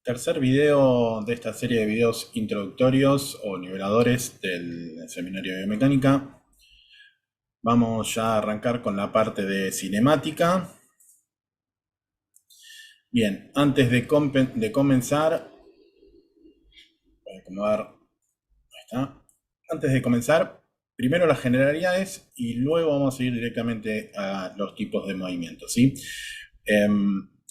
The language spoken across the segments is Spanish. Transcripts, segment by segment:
Tercer video de esta serie de videos introductorios o niveladores del seminario de biomecánica. Vamos ya a arrancar con la parte de cinemática. Bien, antes de comenzar, voy a acomodar, ahí está. Antes de comenzar, primero las generalidades y luego vamos a ir directamente a los tipos de movimiento, ¿sí?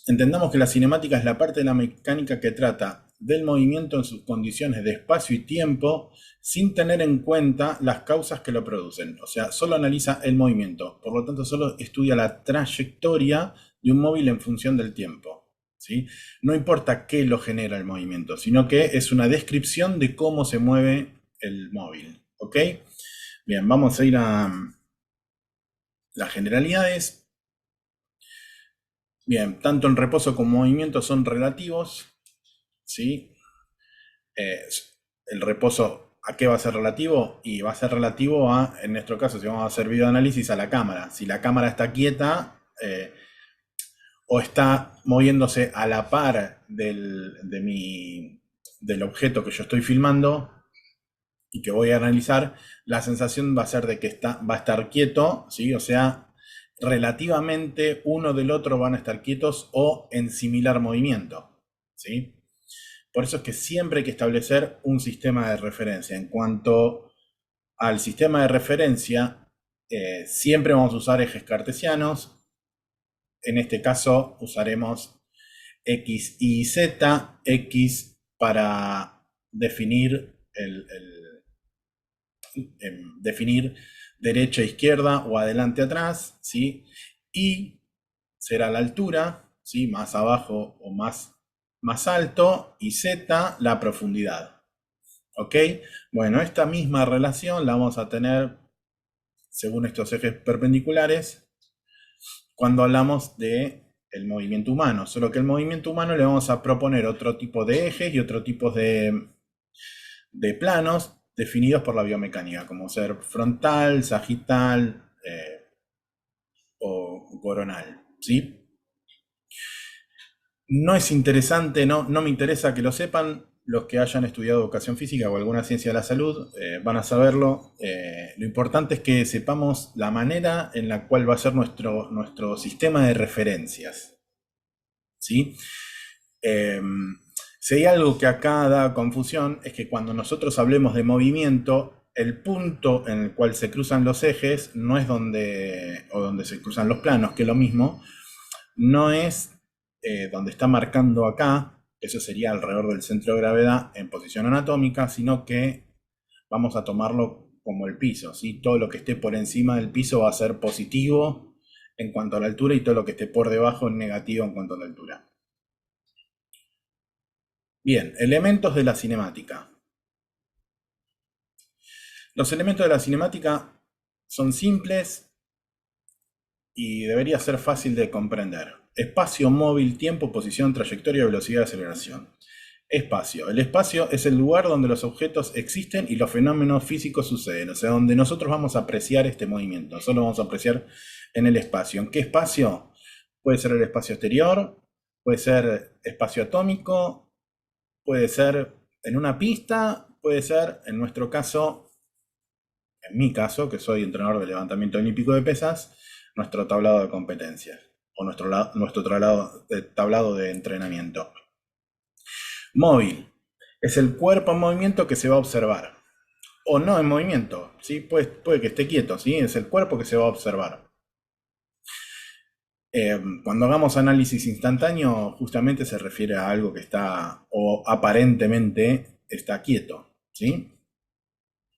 Entendamos que la cinemática es la parte de la mecánica que trata del movimiento en sus condiciones de espacio y tiempo sin tener en cuenta las causas que lo producen. O sea, solo analiza el movimiento, por lo tanto solo estudia la trayectoria de un móvil en función del tiempo, ¿sí? No importa qué lo genera el movimiento, sino que es una descripción de cómo se mueve el móvil, ¿ok? Bien, vamos a ir a las generalidades. Bien, tanto en reposo como movimiento son relativos, ¿sí? Eh, el reposo, ¿a qué va a ser relativo? Y va a ser relativo a, en nuestro caso, si vamos a hacer videoanálisis, a la cámara. Si la cámara está quieta o está moviéndose a la par del objeto que yo estoy filmando y que voy a analizar, la sensación va a ser de que va a estar quieto, ¿sí? O sea, relativamente uno del otro van a estar quietos o en similar movimiento, ¿sí? Por eso es que siempre hay que establecer un sistema de referencia. En cuanto al sistema de referencia, siempre vamos a usar ejes cartesianos. En este caso usaremos X, Y, Z. X para definir definir derecha, izquierda o adelante, atrás, ¿sí? Y será la altura, ¿sí? Más abajo o más alto, y Z la profundidad. ¿Ok? Bueno, esta misma relación la vamos a tener según estos ejes perpendiculares cuando hablamos de el movimiento humano, solo que el movimiento humano le vamos a proponer otro tipo de ejes y otro tipo de planos definidos por la biomecánica, como ser frontal, sagital o coronal, ¿sí? No es interesante, no me interesa que lo sepan. Los que hayan estudiado educación física o alguna ciencia de la salud van a saberlo. Lo importante es que sepamos la manera en la cual va a ser nuestro sistema de referencias, ¿sí? Eh, si hay algo que acá da confusión es que cuando nosotros hablemos de movimiento, el punto en el cual se cruzan los ejes no es donde se cruzan los planos, que es lo mismo, no es donde está marcando acá, eso sería alrededor del centro de gravedad en posición anatómica, sino que vamos a tomarlo como el piso, ¿sí? Todo lo que esté por encima del piso va a ser positivo en cuanto a la altura y todo lo que esté por debajo es negativo en cuanto a la altura. Bien, elementos de la cinemática. Los elementos de la cinemática son simples y debería ser fácil de comprender. Espacio, móvil, tiempo, posición, trayectoria, velocidad, aceleración. Espacio. El espacio es el lugar donde los objetos existen y los fenómenos físicos suceden, o sea, donde nosotros vamos a apreciar este movimiento. Solo vamos a apreciar en el espacio. ¿En qué espacio? Puede ser el espacio exterior, puede ser espacio atómico, puede ser en una pista, puede ser, en nuestro caso, en mi caso, que soy entrenador de levantamiento olímpico de pesas, nuestro tablado de competencias o nuestro tablado de entrenamiento. Móvil es el cuerpo en movimiento que se va a observar. O no en movimiento, ¿sí? Puede que esté quieto, ¿sí? Es el cuerpo que se va a observar. Cuando hagamos análisis instantáneo, justamente se refiere a algo que está o aparentemente está quieto, ¿sí?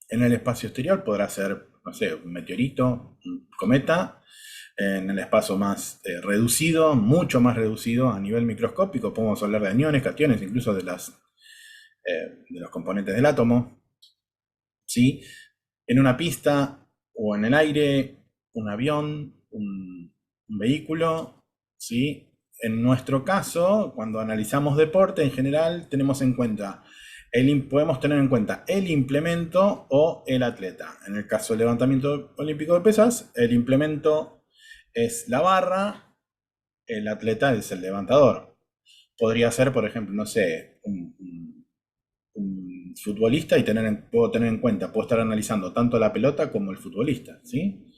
En el espacio exterior podrá ser, no sé, un meteorito, un cometa. En el espacio más reducido, mucho más reducido a nivel microscópico, podemos hablar de aniones, cationes, incluso de los componentes del átomo, ¿sí? En una pista o en el aire, un avión, un vehículo, ¿sí? En nuestro caso, cuando analizamos deporte en general, tenemos en cuenta podemos tener en cuenta el implemento o el atleta. En el caso del levantamiento olímpico de pesas, el implemento es la barra, el atleta es el levantador. Podría ser, por ejemplo, no sé, un futbolista y puedo tener en cuenta, puedo estar analizando tanto la pelota como el futbolista, ¿sí?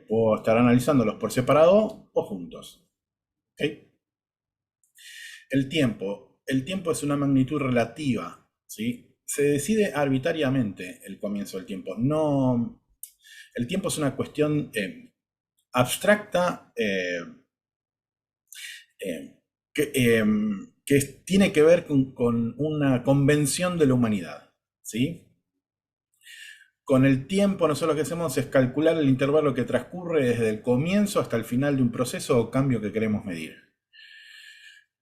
Puedo estar analizándolos por separado o juntos. ¿Ok? El tiempo es una magnitud relativa, ¿sí? Se decide arbitrariamente el comienzo del tiempo. No, el tiempo es una cuestión abstracta eh, que tiene que ver con una convención de la humanidad, ¿sí? Con el tiempo, nosotros lo que hacemos es calcular el intervalo que transcurre desde el comienzo hasta el final de un proceso o cambio que queremos medir.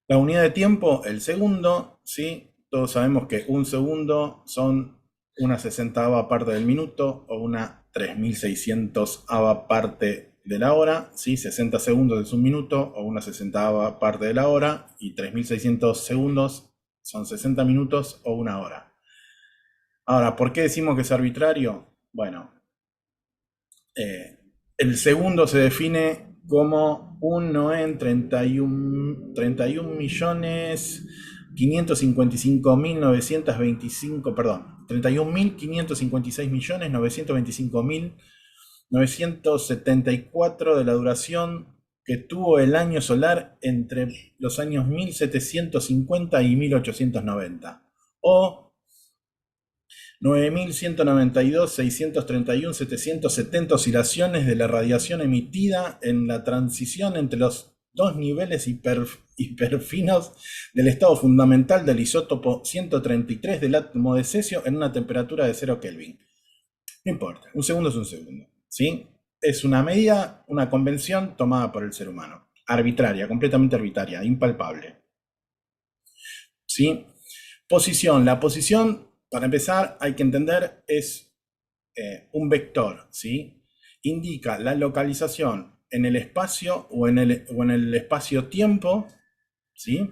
La unidad de tiempo, el segundo, ¿sí? Todos sabemos que un segundo son una 60ava parte del minuto o una 3600ava parte de la hora, ¿sí? 60 segundos es un minuto o una 60ava parte de la hora y 3600 segundos son 60 minutos o una hora. Ahora, ¿por qué decimos que es arbitrario? Bueno, el segundo se define como 1 en 31 millones 555.925, perdón, 31.556.925.974 de la duración que tuvo el año solar entre los años 1750 y 1890. O 9.192.631.770 oscilaciones de la radiación emitida en la transición entre los dos niveles hiperfinos del estado fundamental del isótopo 133 del átomo de cesio en una temperatura de 0 Kelvin. No importa, un segundo es un segundo, ¿sí? Es una medida, una convención tomada por el ser humano. Arbitraria, completamente arbitraria, impalpable. ¿Sí? Posición. La posición, para empezar, hay que entender, es un vector, ¿sí? Indica la localización en el espacio o en el espacio-tiempo, ¿sí?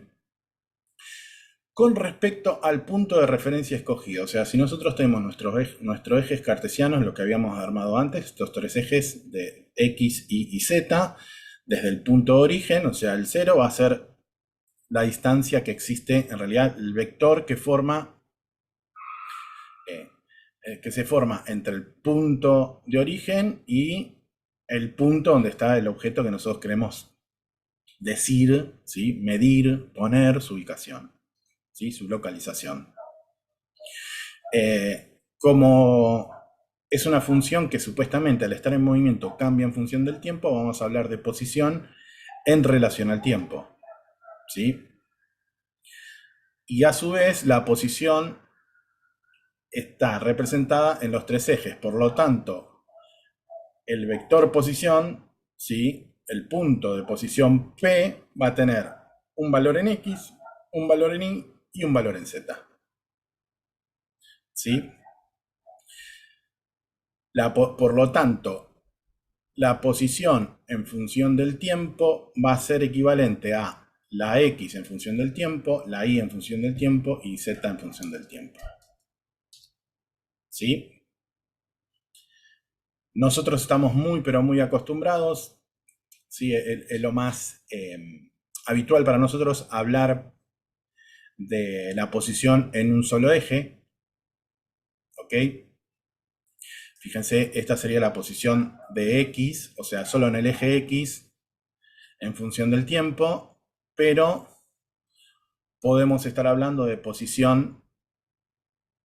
Con respecto al punto de referencia escogido. O sea, si nosotros tenemos nuestros ejes cartesianos, lo que habíamos armado antes, estos tres ejes de X, Y y Z, desde el punto de origen, o sea, el 0 va a ser la distancia que existe, en realidad, el vector que se forma entre el punto de origen y el punto donde está el objeto que nosotros queremos decir, ¿sí? Medir, poner su ubicación, ¿sí? Su localización. Como es una función que supuestamente al estar en movimiento cambia en función del tiempo, vamos a hablar de posición en relación al tiempo, ¿sí? Y a su vez la posición está representada en los tres ejes, por lo tanto, el vector posición, ¿sí? El punto de posición P va a tener un valor en X, un valor en Y y un valor en Z, ¿sí? Por lo tanto, la posición en función del tiempo va a ser equivalente a la X en función del tiempo, la Y en función del tiempo y Z en función del tiempo, ¿sí? Nosotros estamos muy, pero muy acostumbrados, ¿sí? Es lo más habitual para nosotros hablar de la posición en un solo eje, ¿ok? Fíjense, esta sería la posición de X, o sea, solo en el eje X en función del tiempo, pero podemos estar hablando de posición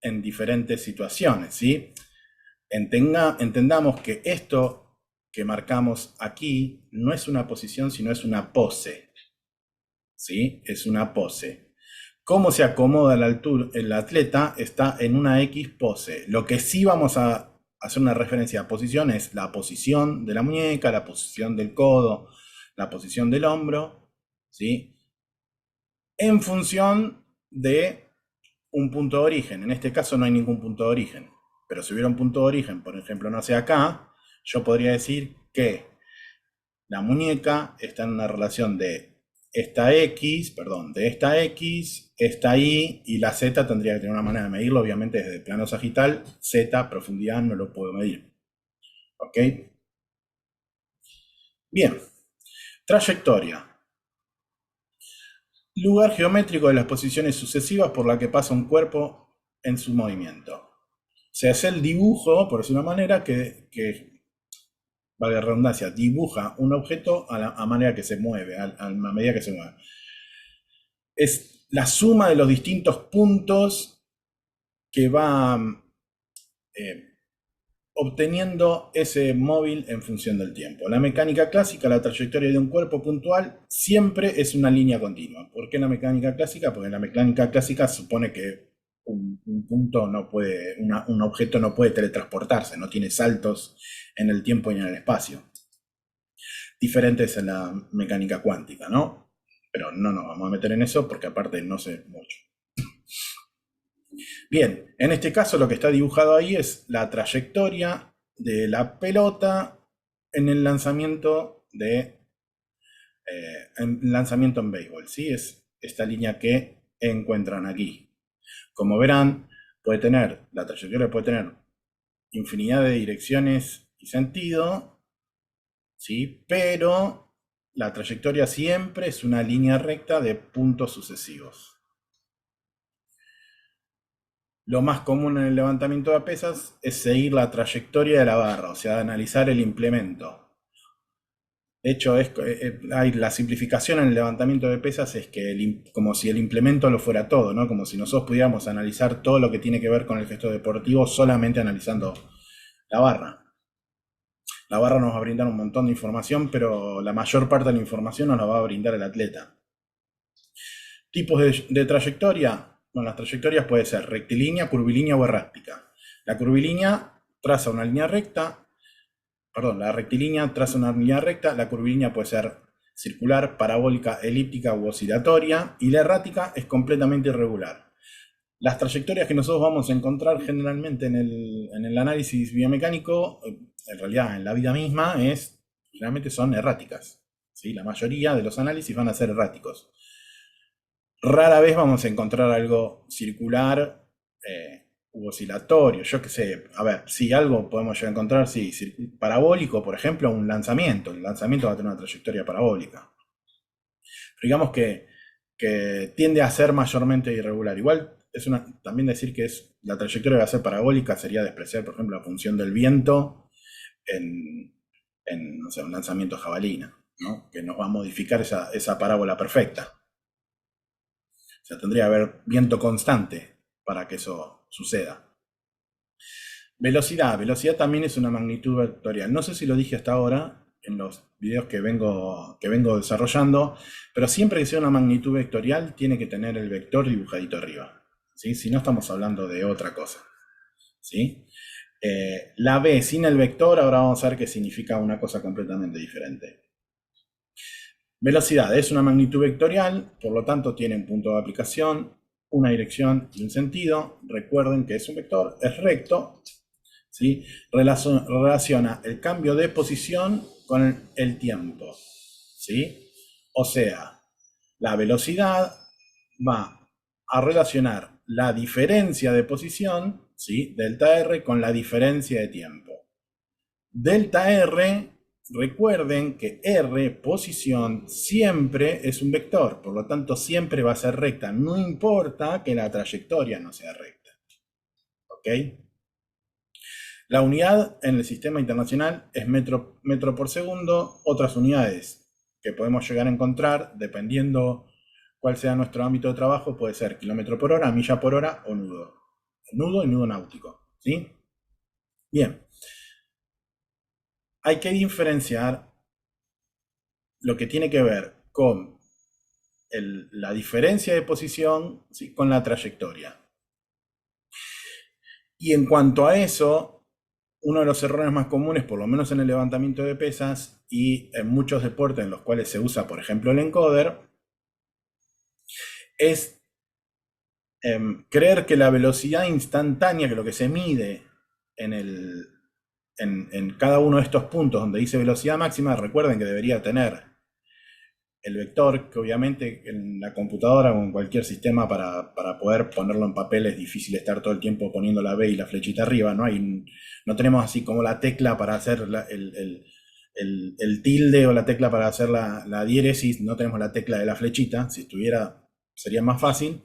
en diferentes situaciones, ¿sí? Entendamos que esto que marcamos aquí no es una posición, sino es una pose, ¿sí? Es una pose. Cómo se acomoda a la altura el atleta está en una X pose. Lo que sí vamos a hacer una referencia a posición es la posición de la muñeca, la posición del codo, la posición del hombro, ¿sí? En función de un punto de origen. En este caso no hay ningún punto de origen. Pero si hubiera un punto de origen, por ejemplo, no sé, acá, yo podría decir que la muñeca está en una relación de esta X, esta Y, y la Z tendría que tener una manera de medirlo, obviamente desde el plano sagital, Z, profundidad, no lo puedo medir. ¿Ok? Bien, trayectoria. lugar geométrico de las posiciones sucesivas por la que pasa un cuerpo en su movimiento. Se hace el dibujo, por decirlo de una manera, que valga la redundancia, dibuja un objeto a manera que se mueve, a medida que se mueve. Es la suma de los distintos puntos que va obteniendo ese móvil en función del tiempo. La mecánica clásica, la trayectoria de un cuerpo puntual, siempre es una línea continua. ¿Por qué la mecánica clásica? Porque la mecánica clásica supone que un punto no puede, un objeto no puede teletransportarse, no tiene saltos en el tiempo y en el espacio. Diferentes en la mecánica cuántica, ¿no? Pero no nos vamos a meter en eso porque aparte no sé mucho. Bien, en este caso lo que está dibujado ahí es la trayectoria de la pelota en el lanzamiento en béisbol, ¿sí? Es esta línea que encuentran aquí. Como verán, la trayectoria puede tener infinidad de direcciones y sentido, ¿sí? Pero la trayectoria siempre es una línea recta de puntos sucesivos. Lo más común en el levantamiento de pesas es seguir la trayectoria de la barra, o sea, analizar el implemento. De hecho, la simplificación en el levantamiento de pesas es que como si el implemento lo fuera todo, ¿no? Como si nosotros pudiéramos analizar todo lo que tiene que ver con el gesto deportivo solamente analizando la barra. La barra nos va a brindar un montón de información, pero la mayor parte de la información nos la va a brindar el atleta. Tipos de trayectoria. Bueno, las trayectorias pueden ser rectilínea, curvilínea o errática. La curvilínea traza una línea recta, perdón, la rectilínea traza una línea recta, la curvilínea puede ser circular, parabólica, elíptica u oscilatoria, y la errática es completamente irregular. Las trayectorias que nosotros vamos a encontrar generalmente en el análisis biomecánico, en realidad en la vida misma, generalmente son erráticas, ¿sí? La mayoría de los análisis van a ser erráticos. Rara vez vamos a encontrar algo circular u oscilatorio, yo qué sé. A ver, si algo podemos llegar a encontrar, sí, parabólico, por ejemplo, un lanzamiento. El lanzamiento va a tener una trayectoria parabólica. Pero digamos que tiende a ser mayormente irregular. Igual, también decir que la trayectoria va a ser parabólica sería despreciar, por ejemplo, la función del viento no sé, un lanzamiento jabalina, ¿no? Que nos va a modificar esa parábola perfecta. O sea, tendría que haber viento constante para que eso suceda. Velocidad. Velocidad también es una magnitud vectorial. No sé si lo dije hasta ahora en los videos que vengo desarrollando, pero siempre que sea una magnitud vectorial tiene que tener el vector dibujadito arriba, ¿sí? Si no, estamos hablando de otra cosa, ¿sí? La B sin el vector, ahora vamos a ver qué significa una cosa completamente diferente. Velocidad es una magnitud vectorial, por lo tanto tiene un punto de aplicación, una dirección y un sentido. Recuerden que es un vector, es recto, ¿sí? Relaciona el cambio de posición con el tiempo, ¿sí? O sea, la velocidad va a relacionar la diferencia de posición, ¿sí? Delta R, con la diferencia de tiempo. Delta R, recuerden que R, posición, siempre es un vector, por lo tanto siempre va a ser recta, no importa que la trayectoria no sea recta. ¿Ok? La unidad en el sistema internacional es metro por segundo. Otras unidades que podemos llegar a encontrar, dependiendo cuál sea nuestro ámbito de trabajo, puede ser kilómetro por hora, milla por hora o nudo. Nudo y nudo náutico, ¿sí? Bien. Hay que diferenciar lo que tiene que ver con la diferencia de posición, ¿sí? Con la trayectoria. Y en cuanto a eso, uno de los errores más comunes, por lo menos en el levantamiento de pesas y en muchos deportes en los cuales se usa, por ejemplo, el encoder, es creer que la velocidad instantánea, que lo que se mide en cada uno de estos puntos donde dice velocidad máxima, recuerden que debería tener el vector, que obviamente en la computadora o en cualquier sistema para poder ponerlo en papel es difícil estar todo el tiempo poniendo la B y la flechita arriba, no tenemos así como la tecla para hacer el tilde o la tecla para hacer la diéresis, no tenemos la tecla de la flechita. Si estuviera sería más fácil.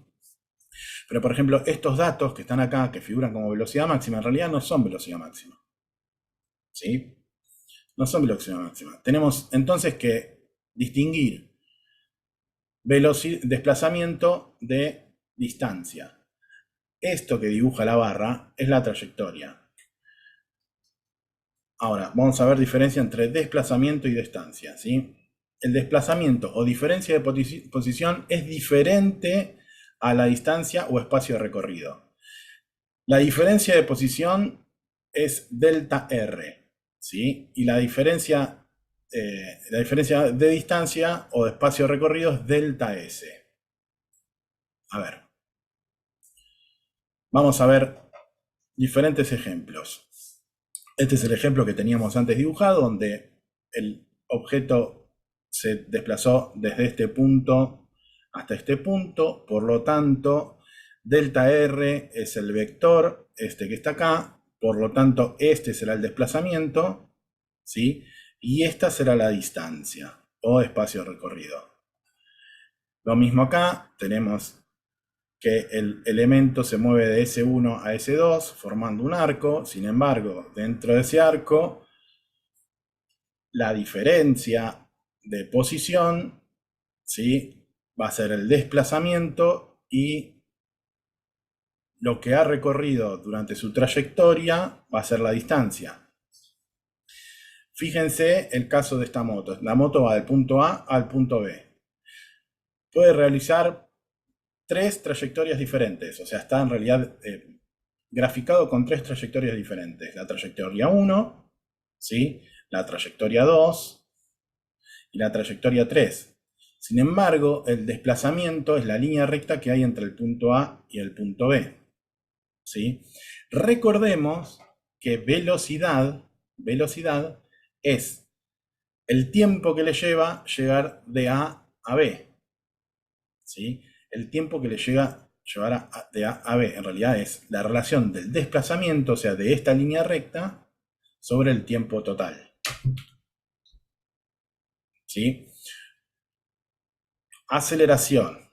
Pero por ejemplo, estos datos que están acá, que figuran como velocidad máxima, en realidad no son velocidad máxima. ¿Sí? No son velocidad máxima. Tenemos entonces que distinguir desplazamiento de distancia. Esto que dibuja la barra es la trayectoria. Ahora, vamos a ver diferencia entre desplazamiento y distancia, ¿sí? El desplazamiento o diferencia de posición es diferente a la distancia o espacio recorrido. La diferencia de posición es delta R, ¿sí? Y la diferencia de distancia o de espacio recorrido es delta S. A ver, vamos a ver diferentes ejemplos. Este es el ejemplo que teníamos antes dibujado, donde el objeto se desplazó desde este punto hasta este punto, por lo tanto, delta R es el vector, este que está acá, por lo tanto, este será el desplazamiento, ¿sí? Y esta será la distancia o espacio recorrido. Lo mismo acá, tenemos que el elemento se mueve de S1 a S2 formando un arco. Sin embargo, dentro de ese arco, la diferencia de posición, ¿sí?, va a ser el desplazamiento y lo que ha recorrido durante su trayectoria va a ser la distancia. Fíjense el caso de esta moto. La moto va del punto A al punto B. Puede realizar 3 trayectorias diferentes, o sea, está en realidad graficado con 3 trayectorias diferentes. La trayectoria 1, ¿sí?, la trayectoria 2 y la trayectoria 3. Sin embargo, el desplazamiento es la línea recta que hay entre el punto A y el punto B, ¿sí? Recordemos que velocidad es el tiempo que le lleva llegar de A a B, ¿sí? El tiempo que le lleva llevar de A a B en realidad es la relación del desplazamiento, o sea, de esta línea recta, sobre el tiempo total, ¿sí? Aceleración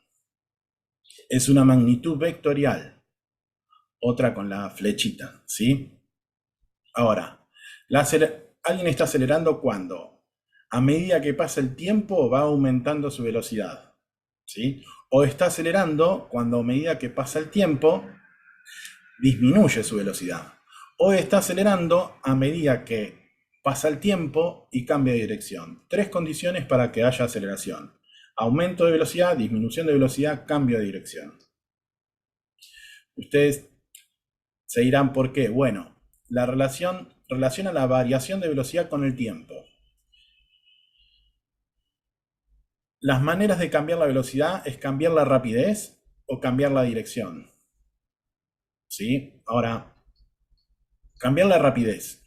es una magnitud vectorial, otra con la flechita, ¿sí? Ahora, alguien está acelerando cuando a medida que pasa el tiempo va aumentando su velocidad, ¿sí? O está acelerando cuando a medida que pasa el tiempo disminuye su velocidad. O está acelerando a medida que pasa el tiempo y cambia de dirección. 3 condiciones para que haya aceleración: aumento de velocidad, disminución de velocidad, cambio de dirección. Ustedes se dirán por qué. Bueno, la relaciona la variación de velocidad con el tiempo. Las maneras de cambiar la velocidad es cambiar la rapidez o cambiar la dirección, ¿sí? Ahora, cambiar la rapidez.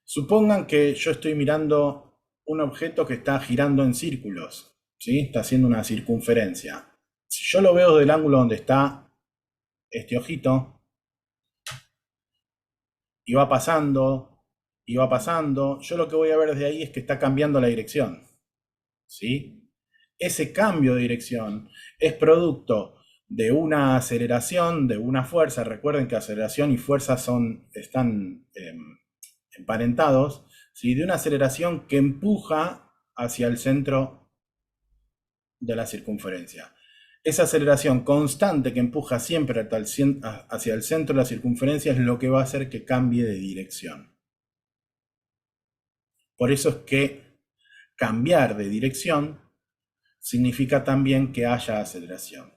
Supongan que yo estoy mirando un objeto que está girando en círculos, ¿sí? Está haciendo una circunferencia. Si yo lo veo del ángulo donde está este ojito, y va pasando, yo lo que voy a ver desde ahí es que está cambiando la dirección, ¿sí? Ese cambio de dirección es producto de una aceleración, de una fuerza. Recuerden que aceleración y fuerza están emparentados, ¿sí? De una aceleración que empuja hacia el centro de la circunferencia. Esa aceleración constante que empuja siempre hacia el centro de la circunferencia es lo que va a hacer que cambie de dirección. Por eso es que cambiar de dirección significa también que haya aceleración.